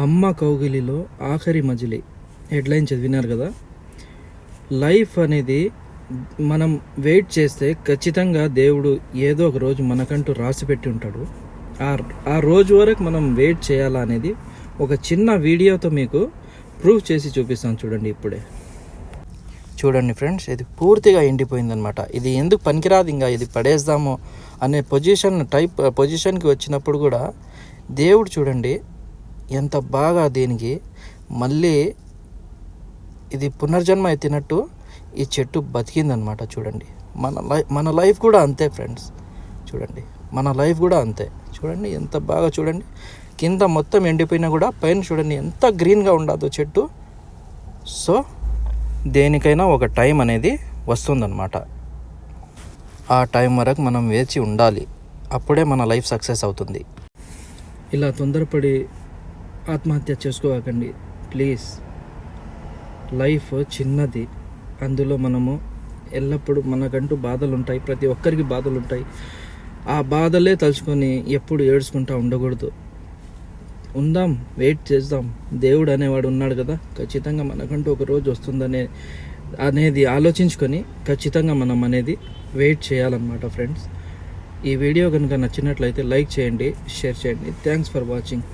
అమ్మ కౌగిలిలో ఆఖరి మజిలీ హెడ్లైన్ చదివినారు కదా. లైఫ్ అనేది మనం వెయిట్ చేస్తే ఖచ్చితంగా దేవుడు ఏదో ఒక రోజు మనకంటూ రాసి పెట్టి ఉంటాడు. ఆ రోజు వరకు మనం వెయిట్ చేయాలా అనేది ఒక చిన్న వీడియోతో మీకు ప్రూవ్ చేసి చూపిస్తాను. చూడండి, ఇప్పుడే చూడండి ఫ్రెండ్స్, ఇది పూర్తిగా ఎండిపోయిందనమాట. ఇది ఎందుకు పనికిరాదు, ఇంకా ఇది పడేద్దాము అనే పొజిషన్కి వచ్చినప్పుడు కూడా దేవుడు చూడండి ఎంత బాగా దీనికి మళ్ళీ ఇది పునర్జన్మ ఎత్తినట్టు ఈ చెట్టు బతికిందనమాట. చూడండి, మన లైఫ్ కూడా అంతే ఫ్రెండ్స్. చూడండి, మన లైఫ్ కూడా అంతే. చూడండి ఎంత బాగా, చూడండి కింద మొత్తం ఎండిపోయినా కూడా పైన చూడండి ఎంత గ్రీన్గా ఉండదు చెట్టు. సో దేనికైనా ఒక టైం అనేది వస్తుందన్నమాట. ఆ టైం వరకు మనం వేచి ఉండాలి, అప్పుడే మన లైఫ్ సక్సెస్ అవుతుంది. ఇలా తొందరపడి ఆత్మహత్య చేసుకోకండి ప్లీజ్. లైఫ్ చిన్నది, అందులో మనము ఎల్లప్పుడూ మనకంటూ బాధలు ఉంటాయి, ప్రతి ఒక్కరికి బాధలు ఉంటాయి. ఆ బాధలే తలుచుకొని ఎప్పుడు ఏడ్చుకుంటూ ఉండకూడదు. ఉందాం, వెయిట్ చేద్దాం. దేవుడు అనేవాడు ఉన్నాడు కదా, ఖచ్చితంగా మనకంటూ ఒక రోజు వస్తుందనేది ఆలోచించుకొని ఖచ్చితంగా మనం అనేది వెయిట్ చేయాలన్నమాట ఫ్రెండ్స్. ఈ వీడియో కనుక నచ్చినట్లయితే లైక్ చేయండి, షేర్ చేయండి. Thanks for watching.